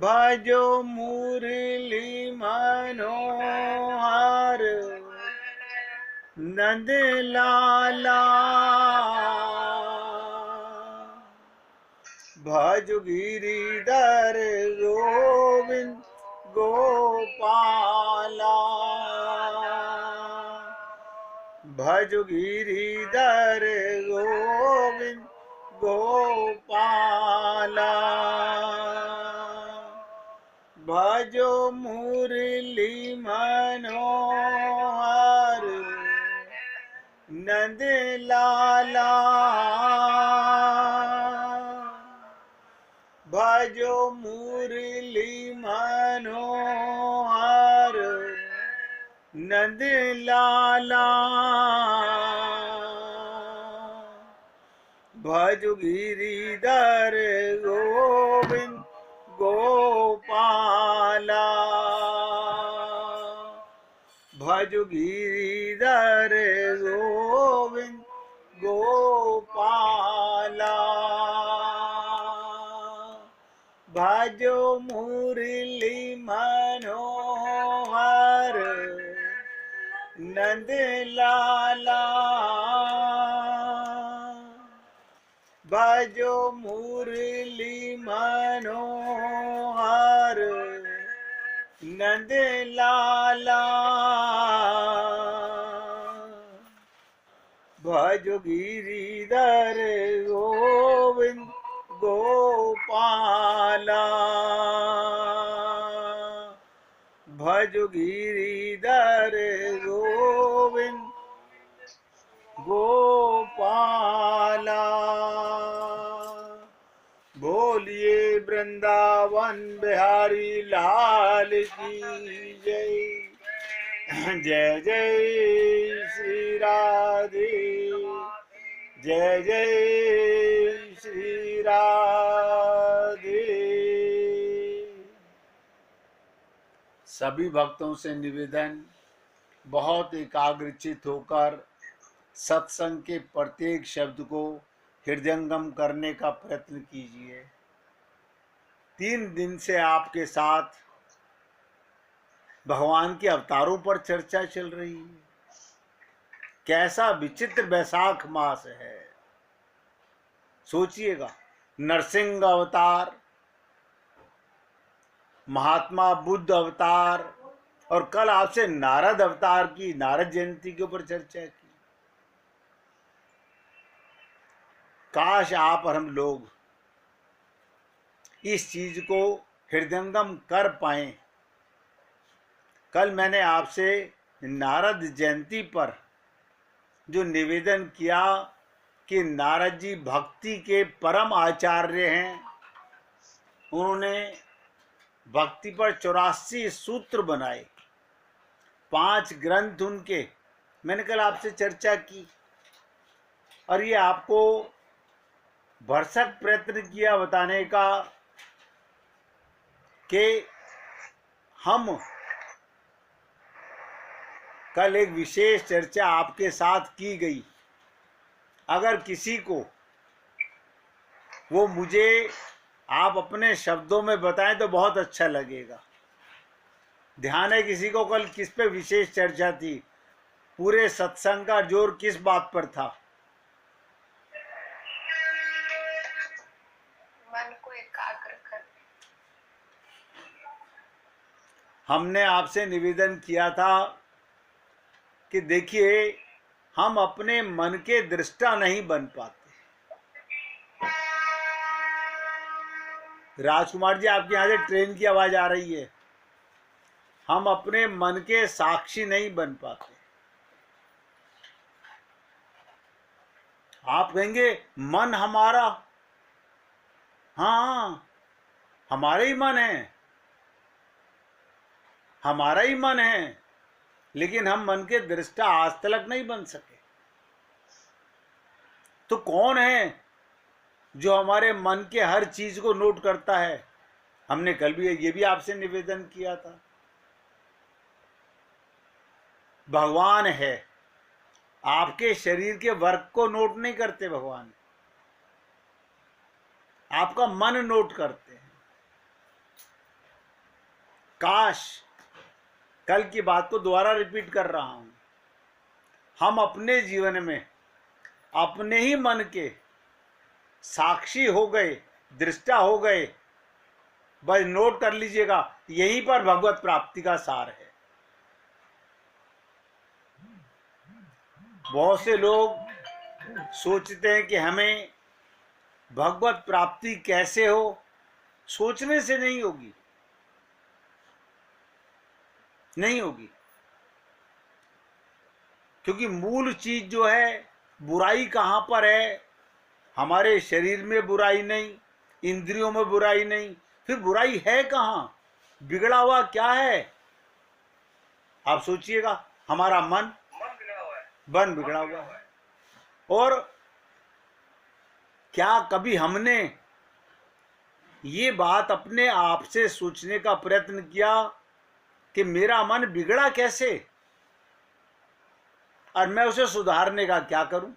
भजो मुरली मनोहर नंद लाला। भज गिरिधर गोविंद गोपाला। भज गिरिधर गोविंद गोपाला। भजो मुरली मनोहर नंद लाला। भजो मुरली मनोहर नंद लाला। भज गिरिधर गोविंद गोपाला। भज गिरिधर गोविंद गोपाला। भजो मुरली मनोहर नंद लाला। भजो मुरली मनोहर नंद लाला। भजो गिरिधर गोविंद गोपाला। भजो गिरिधर गोविंद गोपाला। बोलिए वृंदावन बिहारी लाल की जय। जय जय श्री राधे। जय जय श्री राधे। सभी भक्तों से निवेदन, बहुत एकाग्रचित होकर सत्संग के प्रत्येक शब्द को हृदयंगम करने का प्रयत्न कीजिए। 3 दिन से आपके साथ भगवान के अवतारों पर चर्चा चल रही है। कैसा विचित्र वैशाख मास है। सोचिएगा, नरसिंह अवतार, महात्मा बुद्ध अवतार, और कल आपसे नारद अवतार की, नारद जयंती के ऊपर चर्चा की। काश आप और हम लोग इस चीज को हृदयंगम कर पाए। कल मैंने आपसे नारद जयंती पर जो निवेदन किया कि नारद जी भक्ति के परम आचार्य हैं। उन्होंने भक्ति पर 84 सूत्र बनाए, 5 ग्रंथ उनके, मैंने कल आपसे चर्चा की। और ये आपको भरसक प्रयत्न किया बताने का कि हम कल एक विशेष चर्चा आपके साथ की गई। अगर किसी को वो मुझे आप अपने शब्दों में बताएं तो बहुत अच्छा लगेगा। ध्यान है किसी को कल किस पे विशेष चर्चा थी? पूरे सत्संग का जोर किस बात पर था? मन को एकाग्र कर। हमने आपसे निवेदन किया था कि देखिए, हम अपने मन के दृष्टा नहीं बन पाते। राजकुमार जी, आपके यहाँ से ट्रेन की आवाज आ रही है। हम अपने मन के साक्षी नहीं बन पाते। आप कहेंगे मन हमारा, हाँ हमारा ही मन है, हमारा ही मन है, लेकिन हम मन के दृष्टा आज तक नहीं बन सके। तो कौन है जो हमारे मन के हर चीज को नोट करता है? हमने कल भी ये भी आपसे निवेदन किया था। भगवान है। आपके शरीर के वर्क को नोट नहीं करते भगवान, आपका मन नोट करते हैं। काश, कल की बात को दोबारा रिपीट कर रहा हूं, हम अपने जीवन में अपने ही मन के साक्षी हो गए, दृष्टा हो गए। बस नोट कर लीजिएगा, यहीं पर भगवत प्राप्ति का सार है। बहुत से लोग सोचते हैं कि हमें भगवत प्राप्ति कैसे हो, सोचने से नहीं होगी, नहीं होगी। क्योंकि मूल चीज जो है, बुराई कहां पर है? हमारे शरीर में बुराई नहीं, इंद्रियों में बुराई नहीं, फिर बुराई है कहां? बिगड़ा हुआ क्या है? आप सोचिएगा, हमारा मन बिगड़ा हुआ है। और क्या कभी हमने ये बात अपने आप से सोचने का प्रयत्न किया कि मेरा मन बिगड़ा कैसे और मैं उसे सुधारने का क्या करूं?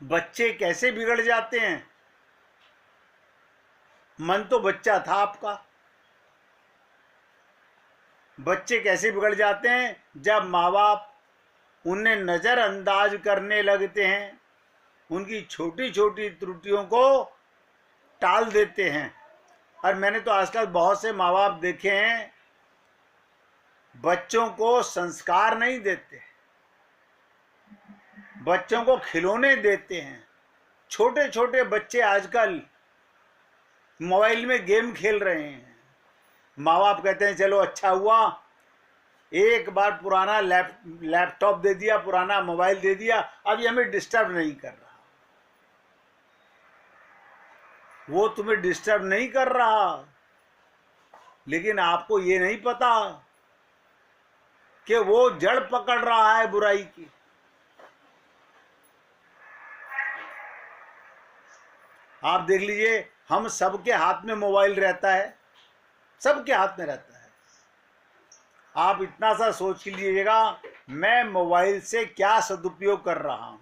बच्चे कैसे बिगड़ जाते हैं? मन तो बच्चा था आपका। बच्चे कैसे बिगड़ जाते हैं? जब माँ बाप उन्हें नजरअंदाज करने लगते हैं, उनकी छोटी छोटी त्रुटियों को टाल देते हैं। और मैंने तो आजकल बहुत से माँ बाप देखे हैं, बच्चों को संस्कार नहीं देते, बच्चों को खिलौने देते हैं। छोटे छोटे बच्चे आजकल मोबाइल में गेम खेल रहे हैं। माँ बाप कहते हैं चलो अच्छा हुआ, एक बार पुराना लैपटॉप दे दिया, पुराना मोबाइल दे दिया, अब ये हमें डिस्टर्ब नहीं कर रहा। वो तुम्हें डिस्टर्ब नहीं कर रहा, लेकिन आपको ये नहीं पता कि वो जड़ पकड़ रहा है बुराई की। आप देख लीजिए, हम सबके हाथ में मोबाइल रहता है, सबके हाथ में रहता है। आप इतना सा सोच लीजिएगा, मैं मोबाइल से क्या सदुपयोग कर रहा हूं?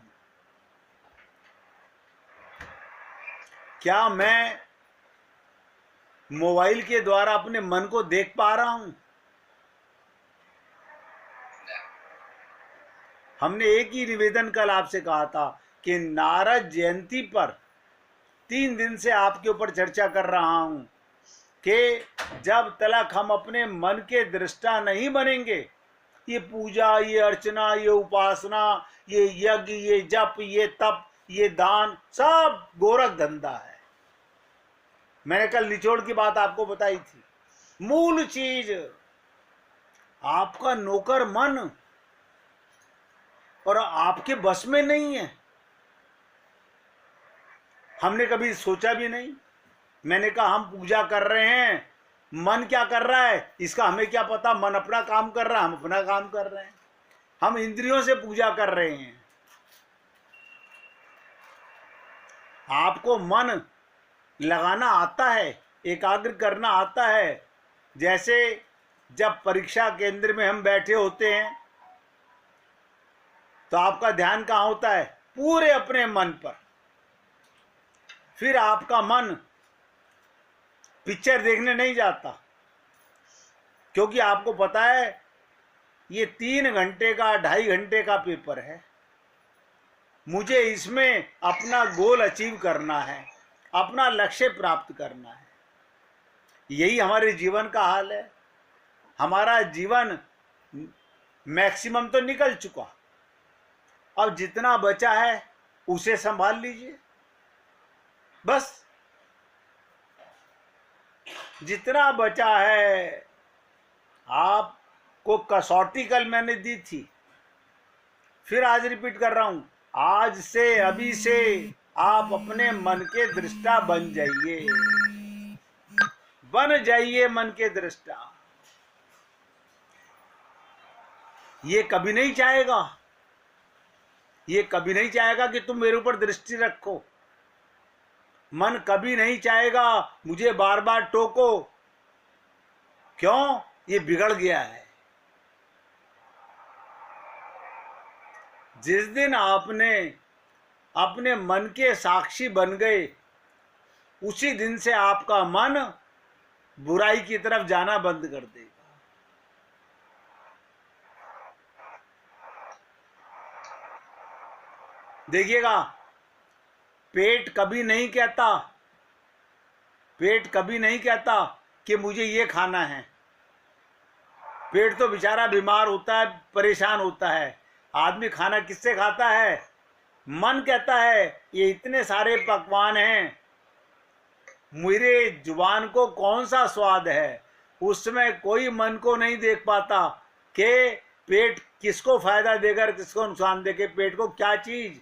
क्या मैं मोबाइल के द्वारा अपने मन को देख पा रहा हूं? हमने एक ही निवेदन कल आपसे कहा था कि नारद जयंती पर 3 दिन से आपके ऊपर चर्चा कर रहा हूं कि जब तक हम अपने मन के दृष्टा नहीं बनेंगे, ये पूजा, ये अर्चना, ये उपासना, ये यज्ञ, ये जप, ये तप, ये दान, सब गोरख धंधा है। मैंने कल निचोड़ की बात आपको बताई थी। मूल चीज आपका नौकर मन और आपके बस में नहीं है। हमने कभी सोचा भी नहीं। मैंने कहा हम पूजा कर रहे हैं, मन क्या कर रहा है इसका हमें क्या पता? मन अपना काम कर रहा है, हम अपना काम कर रहे हैं। हम इंद्रियों से पूजा कर रहे हैं। आपको मन लगाना आता है, एकाग्र करना आता है। जैसे जब परीक्षा केंद्र में हम बैठे होते हैं तो आपका ध्यान कहाँ होता है? पूरे अपने मन पर। फिर आपका मन पिक्चर देखने नहीं जाता, क्योंकि आपको पता है ये 3 घंटे का, 2.5 घंटे का पेपर है, मुझे इसमें अपना गोल अचीव करना है, अपना लक्ष्य प्राप्त करना है। यही हमारे जीवन का हाल है। हमारा जीवन मैक्सिमम तो निकल चुका, अब जितना बचा है उसे संभाल लीजिए। बस जितना बचा है, आपको कसौटी कल मैंने दी थी, फिर आज रिपीट कर रहा हूं, आज से, अभी से आप अपने मन के दृष्टा बन जाइए, बन जाइए मन के दृष्टा। ये कभी नहीं चाहेगा, ये कभी नहीं चाहेगा कि तुम मेरे ऊपर दृष्टि रखो। मन कभी नहीं चाहेगा मुझे बार बार टोको। क्यों? ये बिगड़ गया है। जिस दिन आपने अपने मन के साक्षी बन गए, उसी दिन से आपका मन बुराई की तरफ जाना बंद कर देगा। देखिएगा, पेट कभी नहीं कहता, पेट कभी नहीं कहता कि मुझे ये खाना है। पेट तो बेचारा बीमार होता है, परेशान होता है। आदमी खाना किससे खाता है? मन कहता है ये इतने सारे पकवान हैं, मेरे जुबान को कौन सा स्वाद है। उसमें कोई मन को नहीं देख पाता कि पेट किसको फायदा देकर किसको नुकसान देके पेट को क्या चीज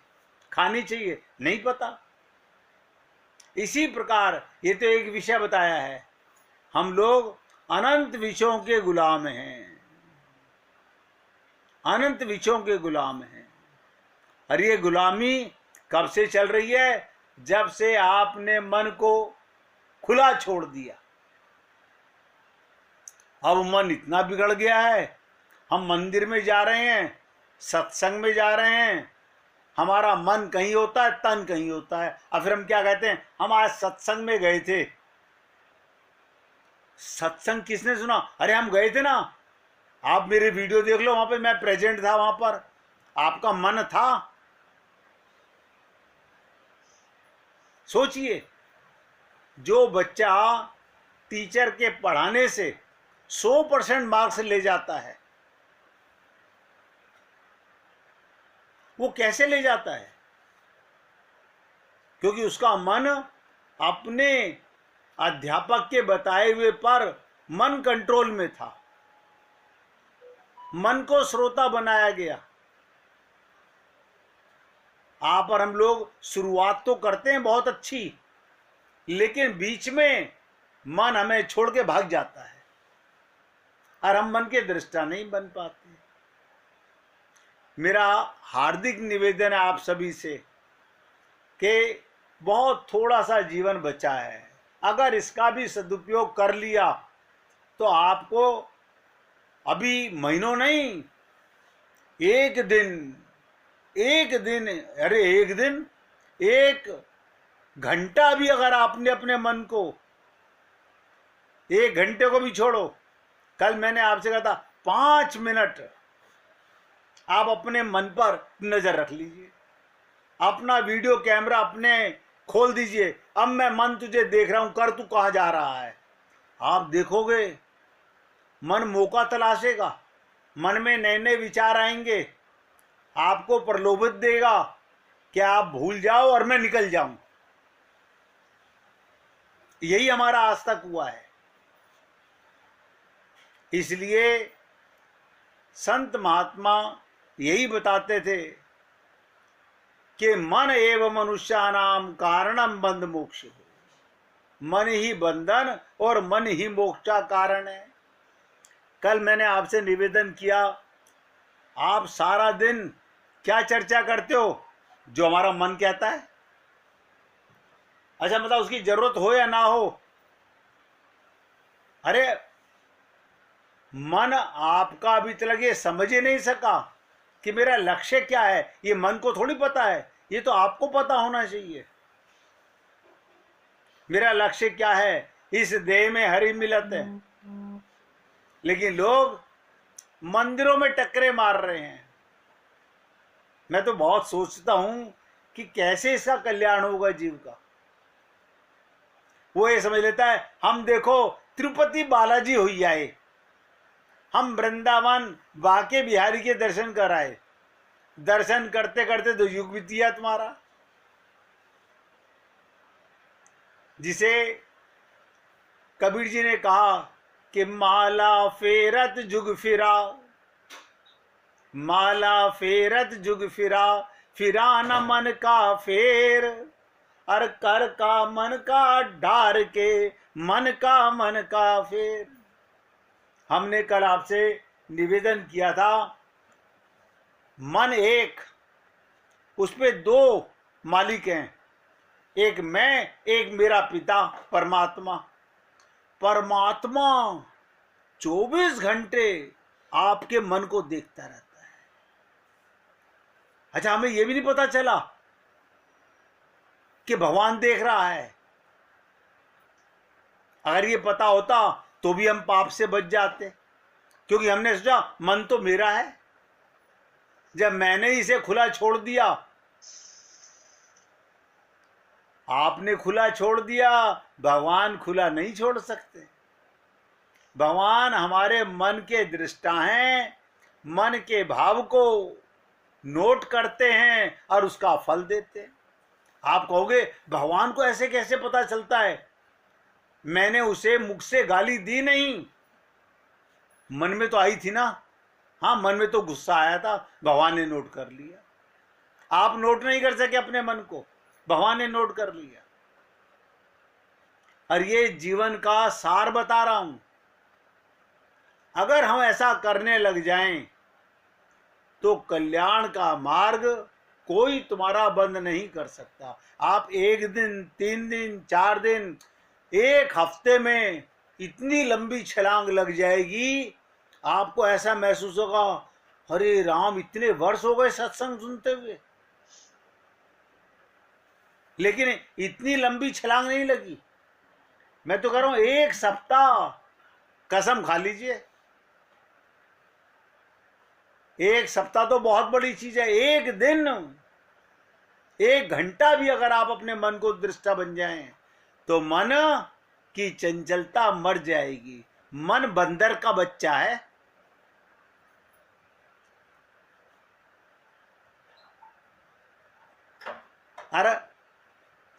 खानी चाहिए, नहीं पता। इसी प्रकार ये तो एक विषय बताया है, हम लोग अनंत विषयों के गुलाम हैं, अनंत विषयों के गुलाम हैं। और ये गुलामी कब से चल रही है? जब से आपने मन को खुला छोड़ दिया। अब मन इतना बिगड़ गया है, हम मंदिर में जा रहे हैं, सत्संग में जा रहे हैं, हमारा मन कहीं होता है, तन कहीं होता है। और फिर हम क्या कहते हैं, हम आज सत्संग में गए थे। सत्संग किसने सुना? अरे हम गए थे ना, आप मेरे वीडियो देख लो, वहां पे मैं प्रेजेंट था, वहां पर आपका मन था। सोचिए, जो बच्चा टीचर के पढ़ाने से 100% मार्क्स ले जाता है, वो कैसे ले जाता है? क्योंकि उसका मन अपने अध्यापक के बताए हुए पर मन कंट्रोल में था, मन को श्रोता बनाया गया। आप और हम लोग शुरुआत तो करते हैं बहुत अच्छी, लेकिन बीच में मन हमें छोड़ के भाग जाता है और हम मन के दृष्टा नहीं बन पाते। मेरा हार्दिक निवेदन है आप सभी से कि बहुत थोड़ा सा जीवन बचा है, अगर इसका भी सदुपयोग कर लिया तो आपको अभी महीनों नहीं, एक दिन, अरे एक दिन, 1 घंटा भी अगर आपने अपने मन को, 1 घंटे को भी छोड़ो, कल मैंने आपसे कहा था 5 मिनट आप अपने मन पर नजर रख लीजिए, अपना वीडियो कैमरा अपने खोल दीजिए। अब मैं मन तुझे देख रहा हूं, कर तू कहां जा रहा है। आप देखोगे मन मौका तलाशेगा, मन में नए नए विचार आएंगे, आपको प्रलोभित देगा कि आप भूल जाओ और मैं निकल जाऊं। यही हमारा आज तक हुआ है। इसलिए संत महात्मा यही बताते थे कि मन एव मनुष्यानाम कारणम बंध मोक्ष हो, मन ही बंधन और मन ही मोक्ष का कारण है। कल मैंने आपसे निवेदन किया, आप सारा दिन क्या चर्चा करते हो? जो हमारा मन कहता है। अच्छा, मतलब उसकी जरूरत हो या ना हो, अरे मन आपका अभी तक ये समझ ही नहीं सका कि मेरा लक्ष्य क्या है। ये मन को थोड़ी पता है, ये तो आपको पता होना चाहिए मेरा लक्ष्य क्या है। इस देह में हरि मिलत है, लेकिन लोग मंदिरों में टक्करे मार रहे हैं। मैं तो बहुत सोचता हूं कि कैसे इसका कल्याण होगा जीव का। वो ये समझ लेता है हम देखो तिरुपति बालाजी हो आए, हम वृंदावन बाके बिहारी के दर्शन कराए, दर्शन करते करते तो युग बीत गया तुम्हारा। जिसे कबीर जी ने कहा कि माला फेरत जुग फिरा, माला फेरत जुग फिरा, फिरा न मन का फेर, अर कर का मन का ढार के, मन का फेर। हमने कल आपसे निवेदन किया था, मन एक, उस पे 2 मालिक हैं, एक मैं, एक मेरा पिता परमात्मा। परमात्मा 24 घंटे आपके मन को देखता रहता है। अच्छा, हमें यह भी नहीं पता चला कि भगवान देख रहा है। अगर ये पता होता तो भी हम पाप से बच जाते, क्योंकि हमने सोचा मन तो मेरा है। जब मैंने इसे खुला छोड़ दिया, आपने खुला छोड़ दिया, भगवान खुला नहीं छोड़ सकते। भगवान हमारे मन के दृष्टा हैं, मन के भाव को नोट करते हैं और उसका फल देते हैं। आप कहोगे भगवान को ऐसे कैसे पता चलता है? मैंने उसे मुख से गाली दी नहीं, मन में तो आई थी ना। हाँ, मन में तो गुस्सा आया था, भगवान ने नोट कर लिया। आप नोट नहीं कर सके अपने मन को, भगवान ने नोट कर लिया। और ये जीवन का सार बता रहा हूं। अगर हम ऐसा करने लग जाएं तो कल्याण का मार्ग कोई तुम्हारा बंद नहीं कर सकता। आप 1 दिन, 3 दिन, 4 दिन, 1 हफ्ते में इतनी लंबी छलांग लग जाएगी, आपको ऐसा महसूस होगा अरे राम, इतने वर्ष हो गए सत्संग सुनते हुए, लेकिन इतनी लंबी छलांग नहीं लगी। मैं तो कह रहा हूं 1 सप्ताह कसम खा लीजिए। 1 सप्ताह तो बहुत बड़ी चीज है। 1 दिन, 1 घंटा भी अगर आप अपने मन को दृष्टा बन जाएं तो मन की चंचलता मर जाएगी। मन बंदर का बच्चा है। अरे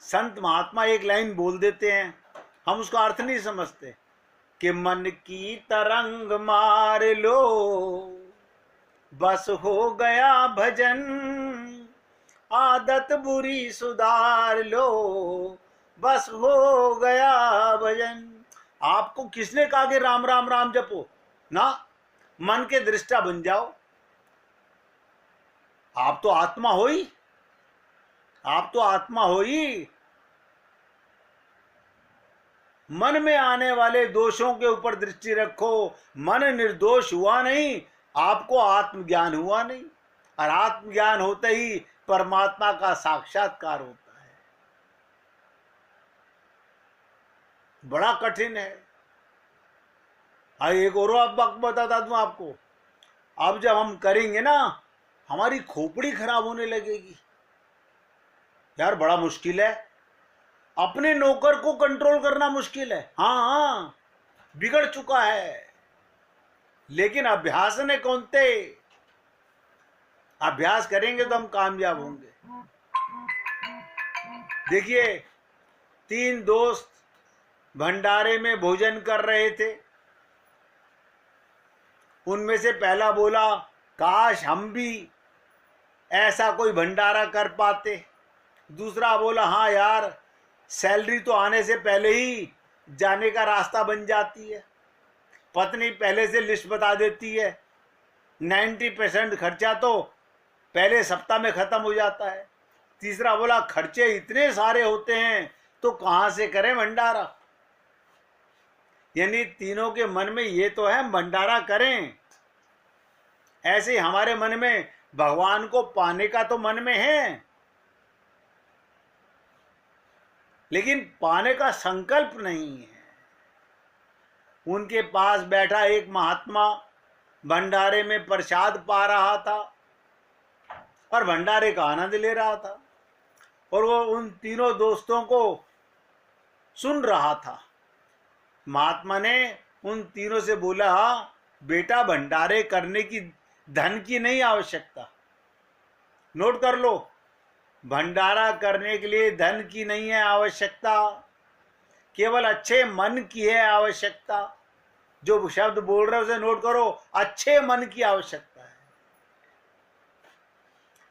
संत महात्मा एक लाइन बोल देते हैं, हम उसका अर्थ नहीं समझते कि मन की तरंग मार लो बस हो गया भजन, आदत बुरी सुधार लो बस हो गया भजन। आपको किसने कहा कि राम राम राम जपो ना? मन के दृष्टा बन जाओ। आप तो आत्मा हो ही, आप तो आत्मा हो ही। मन में आने वाले दोषों के ऊपर दृष्टि रखो। मन निर्दोष हुआ नहीं, आपको आत्मज्ञान हुआ नहीं, और आत्मज्ञान होते ही परमात्मा का साक्षात्कार होता है। बड़ा कठिन है। एक और बात बताता दूं आपको। अब जब हम करेंगे ना, हमारी खोपड़ी खराब होने लगेगी। यार बड़ा मुश्किल है, अपने नौकर को कंट्रोल करना मुश्किल है। हाँ, बिगड़ चुका है, लेकिन अभ्यास ने कौनते, अभ्यास करेंगे तो हम कामयाब होंगे। देखिए, 3 दोस्त भंडारे में भोजन कर रहे थे। उनमें से पहला बोला काश हम भी ऐसा कोई भंडारा कर पाते। दूसरा बोला हाँ यार, सैलरी तो आने से पहले ही जाने का रास्ता बन जाती है। पत्नी पहले से लिस्ट बता देती है, 90% खर्चा तो पहले सप्ताह में खत्म हो जाता है। तीसरा बोला खर्चे इतने सारे होते हैं तो कहाँ से करें भंडारा। यानी तीनों के मन में ये तो है भंडारा करें। ऐसे हमारे मन में भगवान को पाने का तो मन में है, लेकिन पाने का संकल्प नहीं है। उनके पास बैठा एक महात्मा भंडारे में प्रसाद पा रहा था और भंडारे का आनंद ले रहा था, और वो उन तीनों दोस्तों को सुन रहा था। महात्मा ने उन तीनों से बोला बेटा, भंडारे करने की धन की नहीं आवश्यकता। नोट कर लो, भंडारा करने के लिए धन की नहीं है आवश्यकता, केवल अच्छे मन की है आवश्यकता। जो शब्द बोल रहे हो उसे नोट करो, अच्छे मन की आवश्यकता है।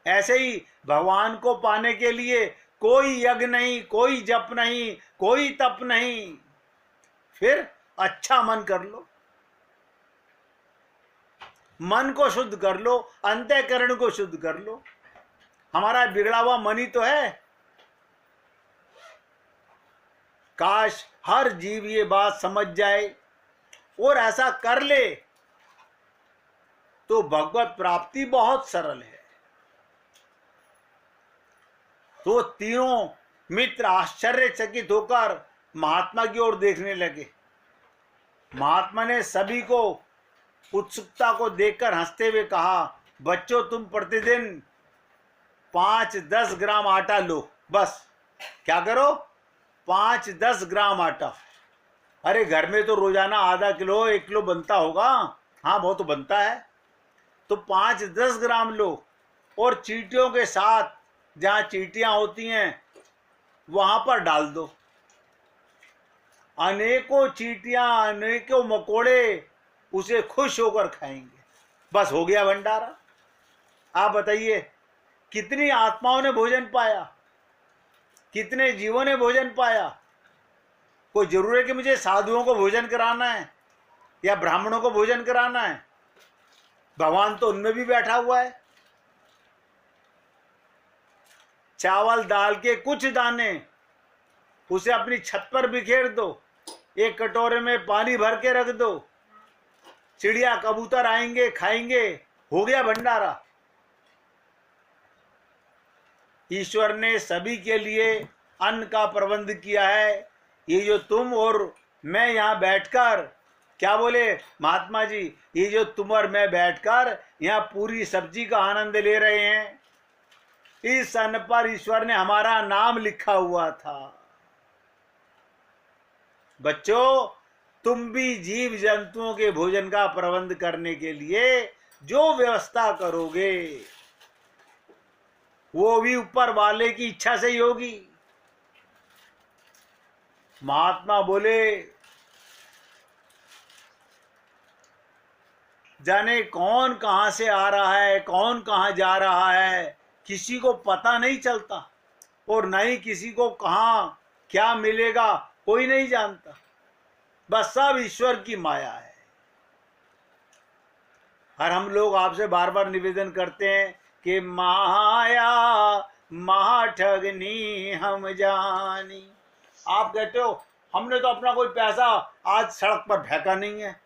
ऐसे ही भगवान को पाने के लिए कोई यज्ञ नहीं, कोई जप नहीं, कोई तप नहीं, फिर अच्छा मन कर लो, मन को शुद्ध कर लो, अंतःकरण को शुद्ध कर लो। हमारा बिगड़ा हुआ मन ही तो है। काश हर जीव ये बात समझ जाए और ऐसा कर ले तो भगवत प्राप्ति बहुत सरल है। तो तीनों मित्र आश्चर्यचकित होकर महात्मा की ओर देखने लगे। महात्मा ने सभी को उत्सुकता को देखकर हंसते हुए कहा, बच्चों तुम प्रतिदिन 5-10 ग्राम आटा लो, बस। क्या करो? 5-10 ग्राम आटा। अरे घर में तो रोजाना आधा किलो 1 किलो बनता होगा। हाँ वो तो बनता है। तो 5-10 ग्राम लो और चींटियों के साथ जहाँ चींटियां होती हैं वहां पर डाल दो। अनेकों चींटियां, अनेकों मकोड़े उसे खुश होकर खाएंगे। बस हो गया भंडारा। आप बताइए कितनी आत्माओं ने भोजन पाया, कितने जीवों ने भोजन पाया। कोई जरूर है कि मुझे साधुओं को भोजन कराना है या ब्राह्मणों को भोजन कराना है? भगवान तो उनमें भी बैठा हुआ है। चावल दाल के कुछ दाने उसे अपनी छत पर बिखेर दो, एक कटोरे में पानी भर के रख दो, चिड़िया कबूतर आएंगे खाएंगे, हो गया भंडारा। ईश्वर ने सभी के लिए अन्न का प्रबंध किया है। ये जो तुम और मैं यहाँ बैठकर, क्या बोले महात्मा जी, ये जो तुम और मैं बैठकर यहाँ पूरी सब्जी का आनंद ले रहे हैं, इस अन्न पर ईश्वर ने हमारा नाम लिखा हुआ था। बच्चों तुम भी जीव जंतुओं के भोजन का प्रबंध करने के लिए जो व्यवस्था करोगे वो भी ऊपर वाले की इच्छा से ही होगी। महात्मा बोले, जाने कौन कहां से आ रहा है, कौन कहां जा रहा है, किसी को पता नहीं चलता, और न ही किसी को कहां क्या मिलेगा कोई नहीं जानता। बस सब ईश्वर की माया है। और हम लोग आपसे बार बार निवेदन करते हैं कि माया महाठगनी हम जानी। आप कहते हो हमने तो अपना कोई पैसा आज सड़क पर फेंका नहीं है,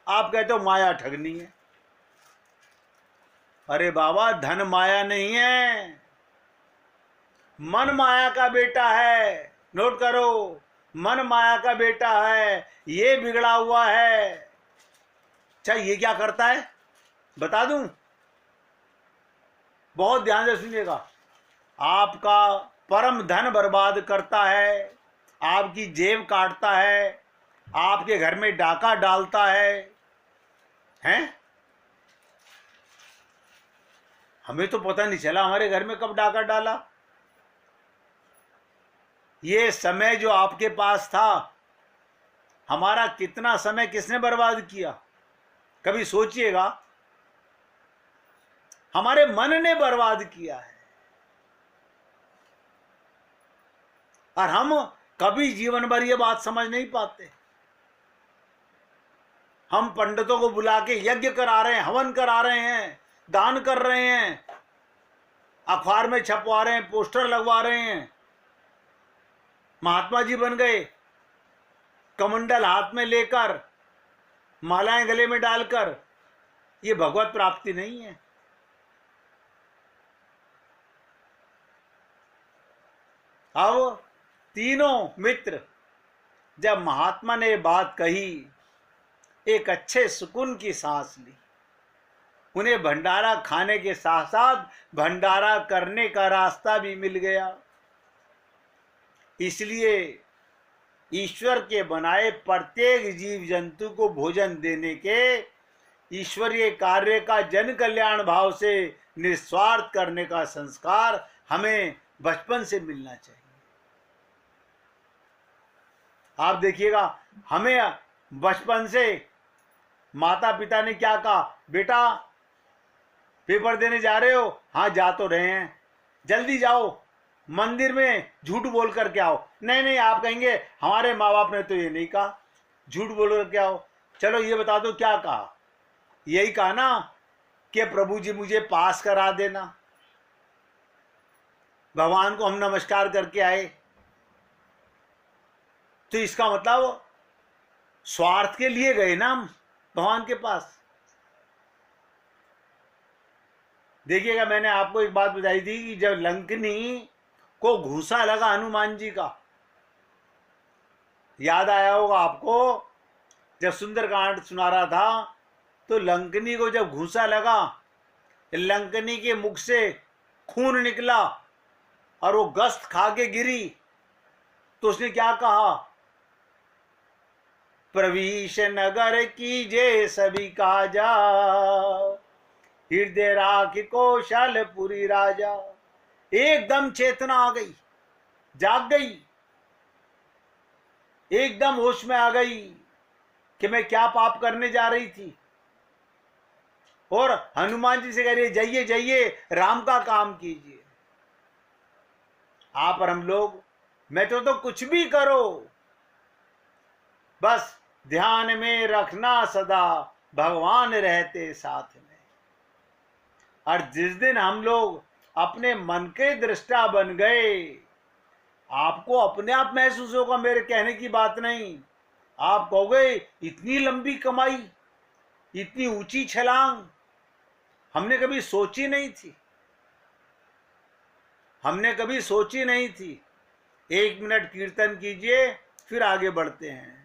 आप कहते हो माया ठगनी है। अरे बाबा धन माया नहीं है, मन माया का बेटा है। नोट करो, मन माया का बेटा है, ये बिगड़ा हुआ है। अच्छा ये क्या करता है बता दूं? बहुत ध्यान से सुनिएगा। आपका परम धन बर्बाद करता है, आपकी जेब काटता है, आपके घर में डाका डालता है, हैं? हमें तो पता नहीं चला हमारे घर में कब डाका डाला। ये समय जो आपके पास था, हमारा कितना समय किसने बर्बाद किया? कभी सोचिएगा। हमारे मन ने बर्बाद किया है। और हम कभी जीवन भर ये बात समझ नहीं पाते। हम पंडितों को बुला के यज्ञ करा रहे हैं, हवन करा रहे हैं, दान कर रहे हैं, अखबार में छपवा रहे हैं, पोस्टर लगवा रहे हैं, महात्मा जी बन गए, कमंडल हाथ में लेकर, मालाएं गले में डालकर। ये भगवत प्राप्ति नहीं है। अब तीनों मित्र जब महात्मा ने बात कही, एक अच्छे सुकून की सांस ली। उन्हें भंडारा खाने के साथ साथ भंडारा करने का रास्ता भी मिल गया। इसलिए ईश्वर के बनाए प्रत्येक जीव जंतु को भोजन देने के ईश्वरीय कार्य का जन कल्याण भाव से निस्वार्थ करने का संस्कार हमें बचपन से मिलना चाहिए। आप देखिएगा, हमें बचपन से माता पिता ने क्या कहा, बेटा पेपर देने जा रहे हो? हाँ जा तो रहे हैं, जल्दी जाओ, मंदिर में झूठ बोल कर के आओ। नहीं नहीं, आप कहेंगे हमारे माँ बाप ने तो ये नहीं कहा, झूठ बोल कर के आओ। चलो ये बता दो क्या कहा? यही कहा ना कि प्रभु जी मुझे पास करा देना। भगवान को हम नमस्कार करके आए, तो इसका मतलब स्वार्थ के लिए गए ना हम भगवान के पास। देखिएगा, मैंने आपको एक बात बताई थी कि जब लंकनी को घूसा लगा हनुमान जी का, याद आया होगा आपको, जब सुंदरकांड सुना रहा था तो लंकनी को जब घूंसा लगा, लंकनी के मुख से खून निकला और वो गस्त खा के गिरी, तो उसने क्या कहा, प्रवीश नगर कीजे सभी काजा, हृदय राख कौशलपुरी राजा। एकदम चेतना आ गई, जाग गई, एकदम होश में आ गई कि मैं क्या पाप करने जा रही थी। और हनुमान जी से कह रही, जाइए जाइए राम का काम कीजिए। आप और हम लोग, मैं तो कुछ भी करो, बस ध्यान में रखना सदा भगवान रहते साथ में। और जिस दिन हम लोग अपने मन के दृष्टा बन गए, आपको अपने आप महसूस होगा, मेरे कहने की बात नहीं। आप कहोगे इतनी लंबी कमाई, इतनी ऊंची छलांग हमने कभी सोची नहीं थी, हमने कभी सोची नहीं थी। 1 मिनट कीर्तन कीजिए, फिर आगे बढ़ते हैं।